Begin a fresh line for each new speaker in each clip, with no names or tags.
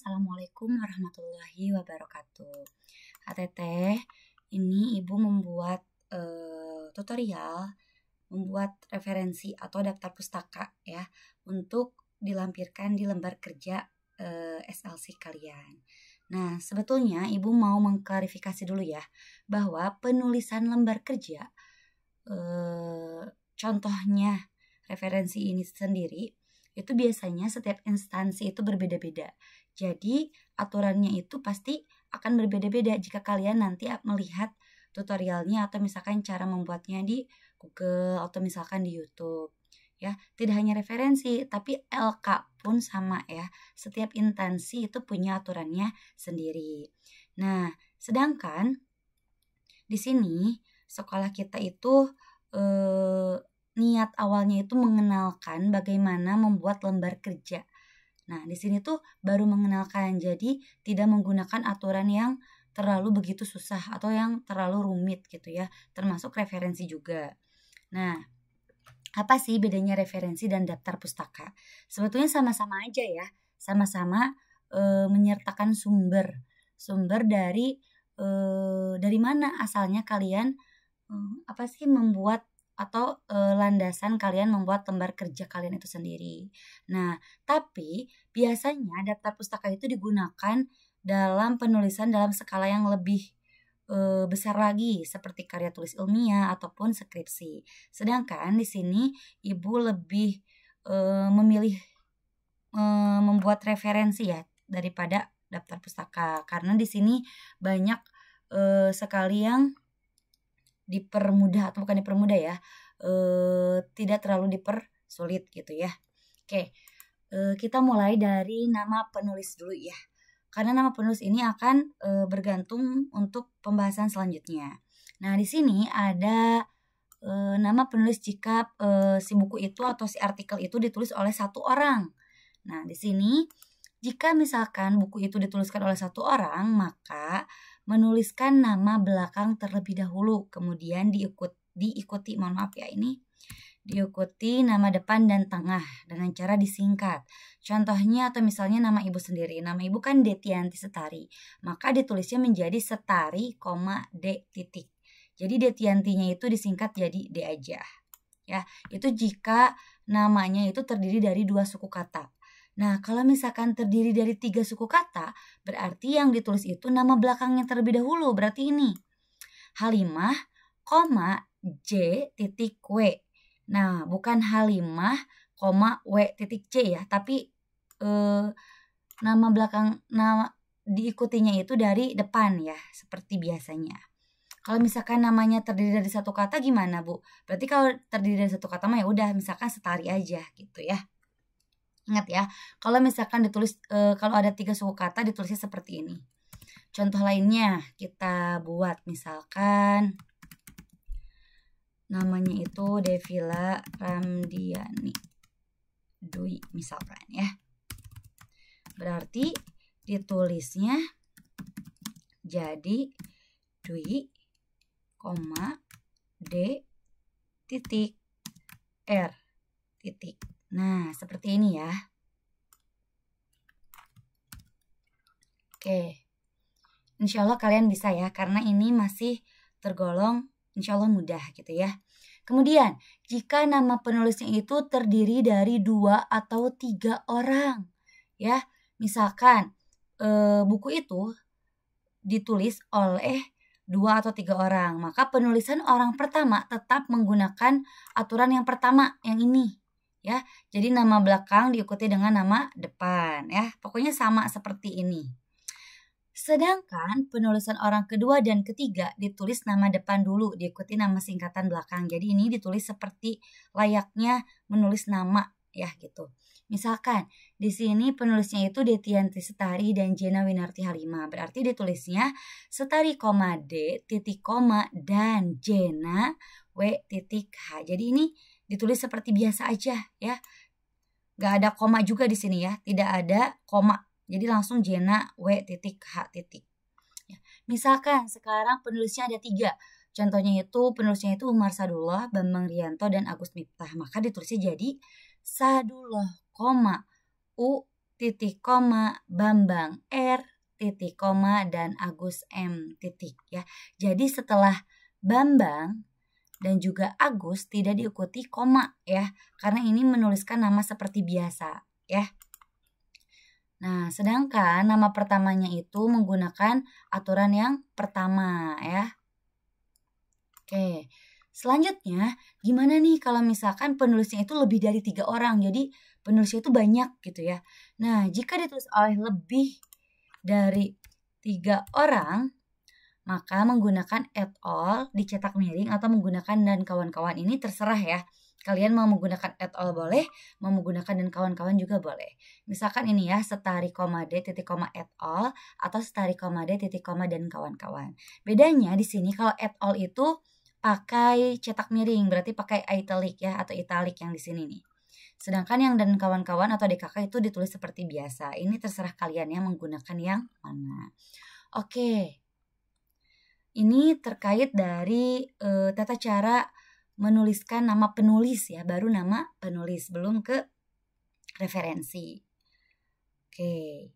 Assalamualaikum warahmatullahi wabarakatuh. Teteh, ini Ibu membuat tutorial, membuat referensi atau daftar pustaka ya, untuk dilampirkan di lembar kerja SLC kalian. Nah, sebetulnya Ibu mau mengklarifikasi dulu ya, bahwa penulisan lembar kerja, contohnya referensi ini sendiri, itu biasanya setiap instansi itu berbeda-beda. Jadi aturannya itu pasti akan berbeda-beda jika kalian nanti melihat tutorialnya atau misalkan cara membuatnya di Google atau misalkan di YouTube. Ya, tidak hanya referensi, tapi LK pun sama ya. Setiap instansi itu punya aturannya sendiri. Nah, sedangkan di sini sekolah kita itu niat awalnya itu mengenalkan bagaimana membuat lembar kerja. Nah, di sini tuh baru mengenalkan, jadi tidak menggunakan aturan yang terlalu begitu susah atau yang terlalu rumit gitu ya, termasuk referensi juga. Nah, apa sih bedanya referensi dan daftar pustaka? Sebetulnya sama-sama aja ya, sama-sama menyertakan sumber dari mana asalnya kalian apa sih membuat atau landasan kalian membuat lembar kerja kalian itu sendiri. Nah, tapi biasanya daftar pustaka itu digunakan dalam penulisan dalam skala yang lebih besar lagi seperti karya tulis ilmiah ataupun skripsi. Sedangkan di sini Ibu lebih memilih membuat referensi ya daripada daftar pustaka, karena di sini banyak sekali yang dipermudah atau bukan dipermudah ya, tidak terlalu dipersulit gitu ya. Oke, kita mulai dari nama penulis dulu ya, karena nama penulis ini akan bergantung untuk pembahasan selanjutnya. Nah, di sini ada nama penulis jika si buku itu atau si artikel itu ditulis oleh satu orang. Nah, di sini jika misalkan buku itu dituliskan oleh satu orang, maka menuliskan nama belakang terlebih dahulu, kemudian diikuti nama depan dan tengah dengan cara disingkat. Contohnya atau misalnya nama Ibu sendiri, nama Ibu kan Detianti Setari, maka ditulisnya menjadi Setari, D titik. Jadi Detiantinya itu disingkat jadi D aja. Ya, itu jika namanya itu terdiri dari 2 suku kata. Nah, kalau misalkan terdiri dari 3 suku kata, berarti yang ditulis itu nama belakangnya terlebih dahulu. Berarti ini Halimah, J titik W. Nah, bukan Halimah, W titik C ya, tapi nama diikutinya itu dari depan ya, seperti biasanya. Kalau misalkan namanya terdiri dari satu kata gimana, Bu? Berarti kalau terdiri dari satu kata mah ya udah misalkan Setari aja gitu ya. Ingat ya, kalau misalkan ditulis kalau ada 3 suku kata ditulisnya seperti ini. Contoh lainnya kita buat misalkan namanya itu Devila Ramdiani Dwi misalkan ya. Berarti ditulisnya jadi Dwi, D titik R titik. Nah, seperti ini ya. Oke. Insya Allah kalian bisa ya, karena ini masih tergolong insya Allah mudah gitu ya. Kemudian, jika nama penulisnya itu terdiri dari 2 atau 3 orang. Ya, misalkan buku itu ditulis oleh 2 atau 3 orang, maka penulisan orang pertama tetap menggunakan aturan yang pertama, yang ini. Ya, jadi nama belakang diikuti dengan nama depan ya. Pokoknya sama seperti ini. Sedangkan penulisan orang kedua dan ketiga ditulis nama depan dulu, diikuti nama singkatan belakang. Jadi ini ditulis seperti layaknya menulis nama ya gitu. Misalkan di sini penulisnya itu Detianti Setari dan Jena Winarti Halimah. Berarti ditulisnya Setari, D titik dan Jena W titik H. Jadi ini ditulis seperti biasa aja ya. Gak ada koma juga di sini ya. Tidak ada koma. Jadi langsung Jena W titik H titik. Ya. Misalkan sekarang penulisnya ada 3. Contohnya itu penulisnya itu Umar Sadullah, Bambang Rianto, dan Agus Miftah. Maka ditulisnya jadi Sadullah, U titik koma, Bambang R, titik koma, dan Agus M, titik ya. Jadi setelah Bambang dan juga Agus tidak diikuti koma ya, karena ini menuliskan nama seperti biasa ya. Nah, sedangkan nama pertamanya itu menggunakan aturan yang pertama ya. Oke, selanjutnya gimana nih kalau misalkan penulisnya itu lebih dari 3 orang, jadi penulisnya itu banyak gitu ya. Nah, jika ditulis oleh lebih dari 3 orang, maka menggunakan et al dicetak miring atau menggunakan dan kawan-kawan ini terserah ya. Kalian mau menggunakan et al boleh, mau menggunakan dan kawan-kawan juga boleh. Misalkan ini ya, Setari, D, titik koma et al atau Setari, D, titik koma dan kawan-kawan. Bedanya di sini kalau et al itu pakai cetak miring, berarti pakai italic ya atau italic yang di sini nih. Sedangkan yang dan kawan-kawan atau DKK itu ditulis seperti biasa. Ini terserah kalian ya menggunakan yang mana. Oke. Ini terkait dari tata cara menuliskan nama penulis ya, baru nama penulis, belum ke referensi. Oke.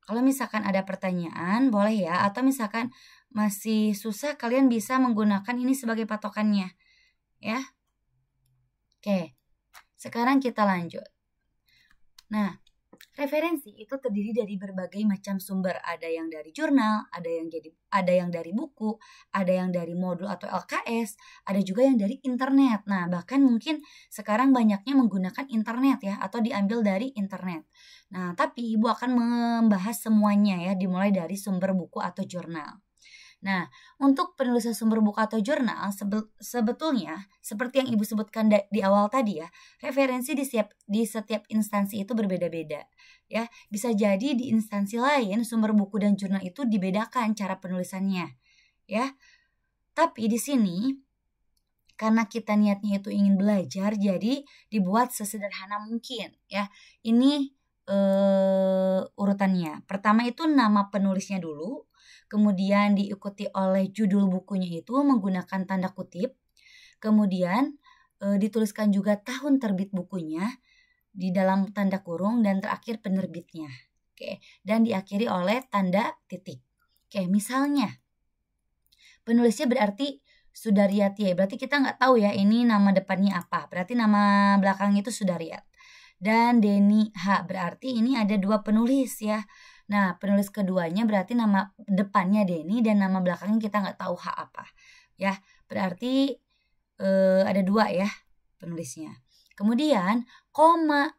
Kalau misalkan ada pertanyaan boleh ya, atau misalkan masih susah kalian bisa menggunakan ini sebagai patokannya ya. Oke. Sekarang kita lanjut. Nah, referensi itu terdiri dari berbagai macam sumber. Ada yang dari jurnal, ada yang dari buku, ada yang dari modul atau LKS, ada juga yang dari internet. Nah, bahkan mungkin sekarang banyaknya menggunakan internet ya, atau diambil dari internet. Nah, tapi Ibu akan membahas semuanya ya, dimulai dari sumber buku atau jurnal. Nah, untuk penulisan sumber buku atau jurnal, sebetulnya seperti yang Ibu sebutkan di awal tadi ya, referensi di setiap instansi itu berbeda-beda. Ya, bisa jadi di instansi lain sumber buku dan jurnal itu dibedakan cara penulisannya. Ya, tapi di sini karena kita niatnya itu ingin belajar, jadi dibuat sesederhana mungkin. Ya, ini urutannya. Pertama itu nama penulisnya dulu. Kemudian diikuti oleh judul bukunya itu menggunakan tanda kutip. Kemudian dituliskan juga tahun terbit bukunya di dalam tanda kurung dan terakhir penerbitnya. Oke, dan diakhiri oleh tanda titik. Oke, misalnya penulisnya berarti Sudaryati, berarti kita nggak tahu ya ini nama depannya apa. Berarti nama belakangnya itu Sudaryat. Dan Denny H, berarti ini ada 2 penulis ya. Nah, penulis keduanya berarti nama depannya Denny dan nama belakangnya kita nggak tahu H apa. Ya, berarti ada 2 ya penulisnya. Kemudian koma,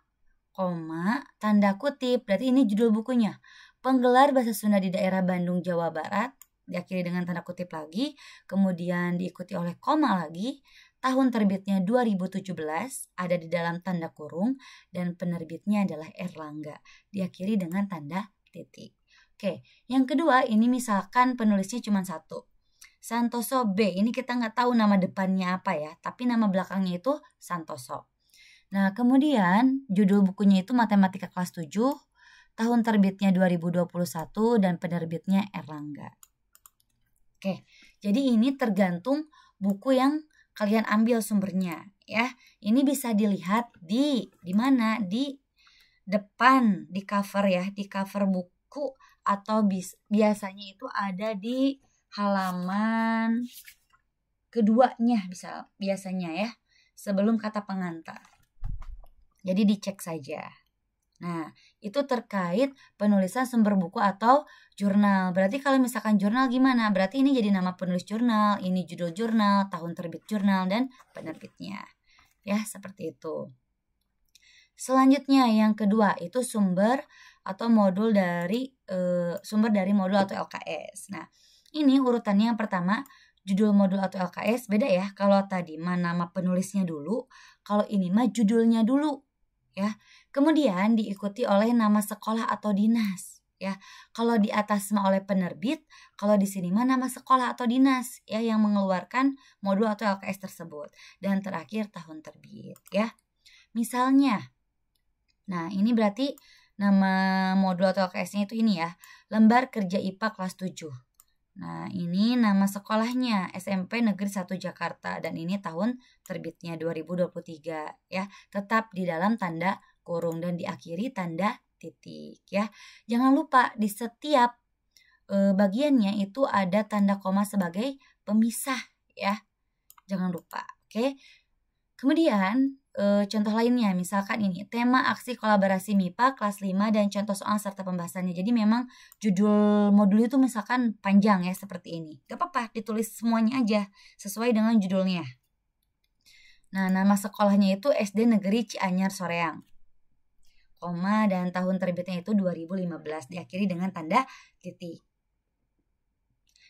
tanda kutip, berarti ini judul bukunya. Penggelar Bahasa Sunda di daerah Bandung, Jawa Barat, diakhiri dengan tanda kutip lagi, kemudian diikuti oleh koma lagi. Tahun terbitnya 2017, ada di dalam tanda kurung, dan penerbitnya adalah Erlangga, diakhiri dengan tanda titik. Oke, yang kedua ini misalkan penulisnya cuma 1. Santoso B, ini kita nggak tahu nama depannya apa ya, tapi nama belakangnya itu Santoso. Nah, kemudian judul bukunya itu Matematika kelas 7, tahun terbitnya 2021, dan penerbitnya Erlangga. Oke, jadi ini tergantung buku yang kalian ambil sumbernya ya. Ini bisa dilihat di mana? Di depan, di cover ya, di cover buku, atau biasanya itu ada di halaman keduanya biasanya ya, sebelum kata pengantar. Jadi dicek saja. Nah, itu terkait penulisan sumber buku atau jurnal. Berarti kalau misalkan jurnal gimana? Berarti ini jadi nama penulis jurnal, ini judul jurnal, tahun terbit jurnal, dan penerbitnya. Ya, seperti itu. Selanjutnya yang kedua itu sumber atau modul dari modul atau LKS. Nah, ini urutannya yang pertama judul modul atau LKS beda ya. Kalau tadi nama penulisnya dulu, kalau ini mah judulnya dulu ya. Kemudian diikuti oleh nama sekolah atau dinas ya. Kalau di atas mah oleh penerbit, kalau di sini mah nama sekolah atau dinas ya yang mengeluarkan modul atau LKS tersebut, dan terakhir tahun terbit ya. Misalnya, nah ini berarti nama modul atau LKS-nya itu ini ya, Lembar Kerja IPA kelas 7. Nah ini nama sekolahnya SMP Negeri 1 Jakarta, dan ini tahun terbitnya 2023 ya, tetap di dalam tanda kurung dan diakhiri tanda titik ya. Jangan lupa di setiap bagiannya itu ada tanda koma sebagai pemisah ya. Jangan lupa. Oke. Kemudian contoh lainnya misalkan ini tema aksi kolaborasi MIPA kelas 5 dan contoh soal serta pembahasannya. Jadi memang judul modul itu misalkan panjang ya seperti ini. Gak apa-apa ditulis semuanya aja sesuai dengan judulnya. Nah, nama sekolahnya itu SD Negeri Cianyar Soreang. Koma dan tahun terbitnya itu 2015 diakhiri dengan tanda titik.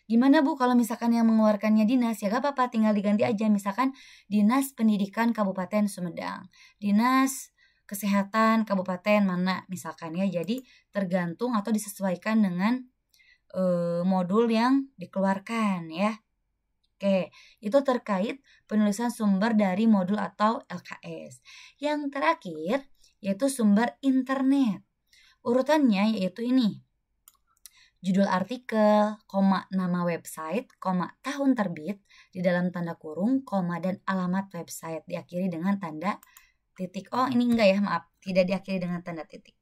Gimana Bu kalau misalkan yang mengeluarkannya dinas? Ya gak apa-apa, tinggal diganti aja. Misalkan Dinas Pendidikan Kabupaten Sumedang, Dinas Kesehatan Kabupaten mana misalkan ya. Jadi tergantung atau disesuaikan dengan modul yang dikeluarkan ya. Oke, itu terkait penulisan sumber dari modul atau LKS. Yang terakhir yaitu sumber internet. Urutannya yaitu ini. Judul artikel, nama website, tahun terbit, di dalam tanda kurung, dan alamat website. Diakhiri dengan tanda titik. Oh ini enggak ya, maaf. Tidak diakhiri dengan tanda titik.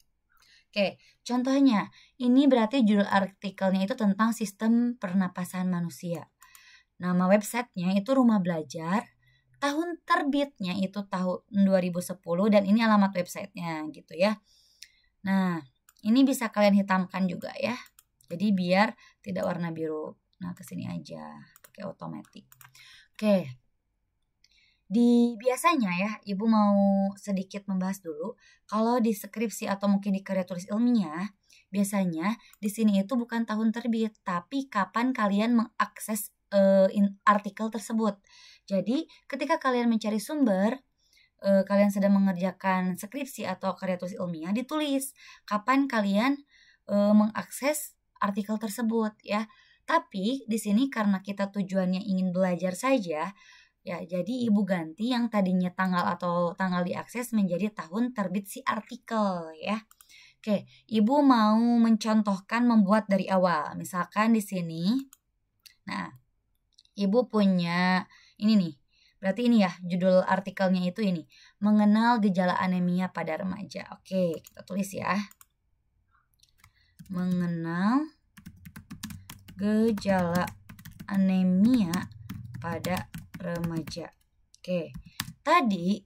Oke, contohnya. Ini berarti judul artikelnya itu tentang sistem pernapasan manusia. Nama websitenya itu Rumah Belajar. Tahun terbitnya itu tahun 2010 dan ini alamat websitenya gitu ya. Nah, ini bisa kalian hitamkan juga ya. Jadi biar tidak warna biru. Nah, kesini aja pakai otomatis. Oke. Biasanya ya, Ibu mau sedikit membahas dulu. Kalau di skripsi atau mungkin di karya tulis ilmiah, biasanya di sini itu bukan tahun terbit, tapi kapan kalian mengakses artikel tersebut. Jadi, ketika kalian mencari sumber, kalian sedang mengerjakan skripsi atau karya tulis ilmiah, ditulis kapan kalian mengakses artikel tersebut ya. Tapi di sini karena kita tujuannya ingin belajar saja, ya jadi Ibu ganti yang tadinya tanggal atau tanggal diakses menjadi tahun terbit si artikel ya. Oke, Ibu mau mencontohkan membuat dari awal. Misalkan di sini. Nah, Ibu punya ini nih. Berarti ini ya, judul artikelnya itu ini. Mengenal gejala anemia pada remaja. Oke, kita tulis ya. Mengenal gejala anemia pada remaja. Oke, tadi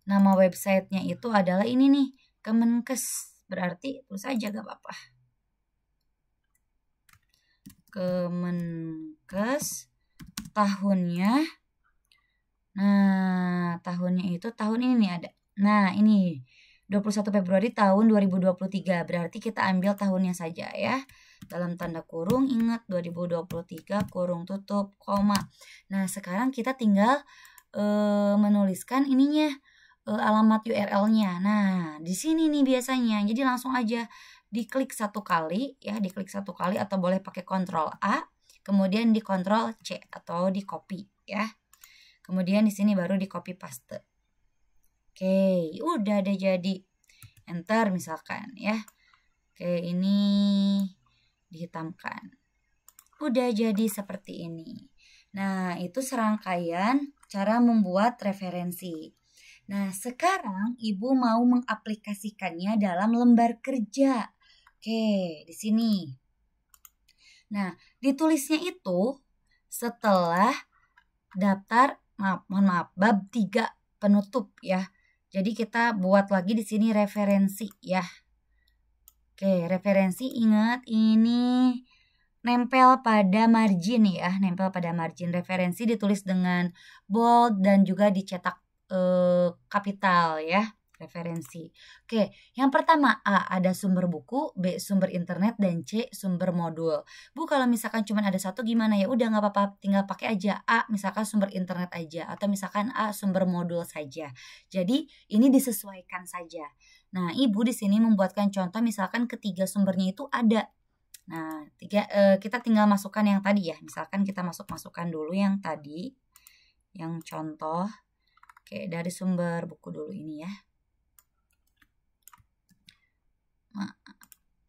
nama websitenya itu adalah ini nih, Kemenkes. Berarti tulis aja gak apa-apa. Kemenkes tahunnya. Nah, tahunnya itu tahun ini nih ada. Nah, ini 21 Februari tahun 2023. Berarti kita ambil tahunnya saja ya. Dalam tanda kurung, ingat 2023 kurung tutup, koma. Nah, sekarang kita tinggal menuliskan ininya, alamat URL-nya. Nah, di sini nih biasanya. Jadi langsung aja diklik satu kali ya, diklik satu kali atau boleh pakai Ctrl A, kemudian di Ctrl C atau di copy ya. Kemudian di sini baru di copy paste. Oke, udah deh jadi. Enter misalkan ya. Oke, ini dihitamkan. Udah jadi seperti ini. Nah, itu serangkaian cara membuat referensi. Nah, sekarang Ibu mau mengaplikasikannya dalam lembar kerja. Oke, di sini. Nah, ditulisnya itu setelah daftar, mohon maaf, bab 3 penutup ya. Jadi kita buat lagi di sini referensi ya. Oke, referensi ingat ini nempel pada margin ya, nempel pada margin. Referensi ditulis dengan bold dan juga dicetak kapital ya, referensi. Oke, yang pertama A ada sumber buku, B sumber internet, dan C sumber modul. Bu, kalau misalkan cuma ada satu gimana ya? Udah nggak apa-apa, tinggal pakai aja A misalkan sumber internet aja atau misalkan A sumber modul saja. Jadi ini disesuaikan saja. Nah, Ibu di sini membuatkan contoh misalkan ketiga sumbernya itu ada. Nah, kita tinggal masukkan yang tadi ya. Misalkan kita masukkan dulu yang tadi, yang contoh. Oke, dari sumber buku dulu ini ya.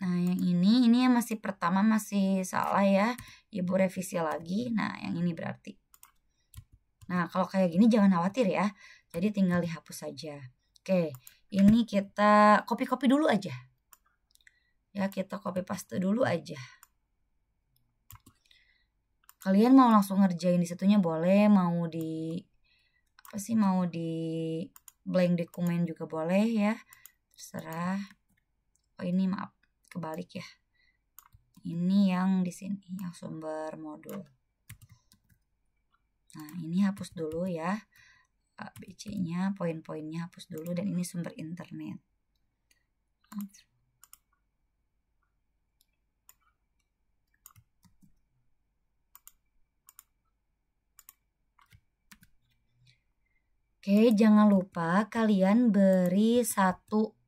Nah, yang ini yang masih pertama masih salah ya. Ibu revisi lagi. Nah, yang ini berarti. Nah, kalau kayak gini jangan khawatir ya. Jadi tinggal dihapus saja. Oke, ini kita copy-copy dulu aja. Ya, kita copy paste dulu aja. Kalian mau langsung ngerjain di situnya boleh, mau di mau di blank dokumen juga boleh ya. Terserah. Oh, ini maaf, kebalik ya. Ini yang di sini, yang sumber modul. Nah, ini hapus dulu ya. ABC-nya, poin-poinnya hapus dulu, dan ini sumber internet. Oke, jangan lupa kalian beri satu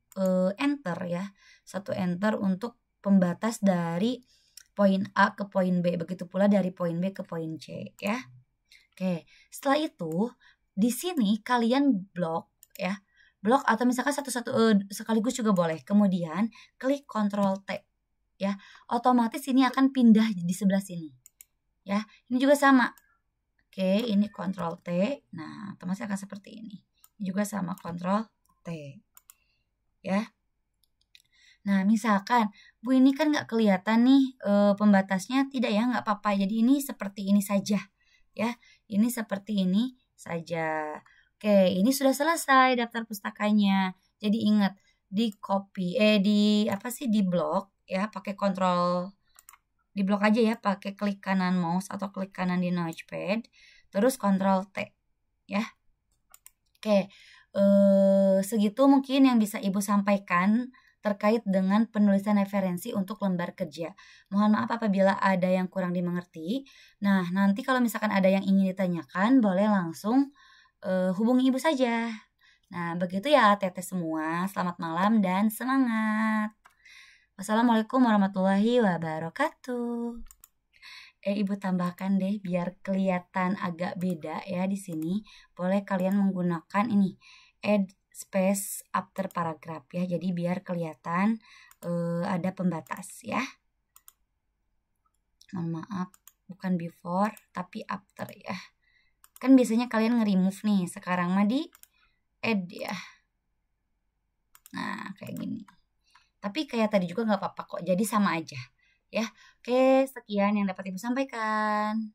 enter ya. Satu enter untuk pembatas dari poin A ke poin B. Begitu pula dari poin B ke poin C ya. Oke, setelah itu di sini kalian blok ya. Blok atau misalkan satu-satu sekaligus juga boleh. Kemudian klik Ctrl T ya. Otomatis ini akan pindah di sebelah sini. Ya, ini juga sama. Oke, ini Ctrl T. Nah, otomatis akan seperti ini. Ini juga sama, Ctrl T. Ya. Nah, misalkan, Bu, ini kan nggak kelihatan nih pembatasnya. Tidak ya, nggak apa-apa. Jadi ini seperti ini saja. Ya, ini seperti ini saja. Oke, ini sudah selesai daftar pustakanya. Jadi ingat, di copy, di blok ya, pakai Ctrl, di blok aja ya, pakai klik kanan mouse atau klik kanan di notepad, terus Ctrl T ya. Oke, segitu mungkin yang bisa Ibu sampaikan terkait dengan penulisan referensi untuk lembar kerja. Mohon maaf apabila ada yang kurang dimengerti. Nah, nanti kalau misalkan ada yang ingin ditanyakan, boleh langsung hubungi Ibu saja. Nah, begitu ya teteh semua. Selamat malam dan semangat. Wassalamualaikum warahmatullahi wabarakatuh. Ibu tambahkan deh biar kelihatan agak beda ya di sini. Boleh kalian menggunakan ini add space after paragraph ya. Jadi biar kelihatan ada pembatas ya. Mohon maaf, bukan before tapi after ya. Kan biasanya kalian nge-remove nih. Sekarang mah di add ya. Nah, kayak gini. Tapi kayak tadi juga nggak apa-apa kok. Jadi sama aja. Ya, oke, sekian yang dapat Ibu sampaikan.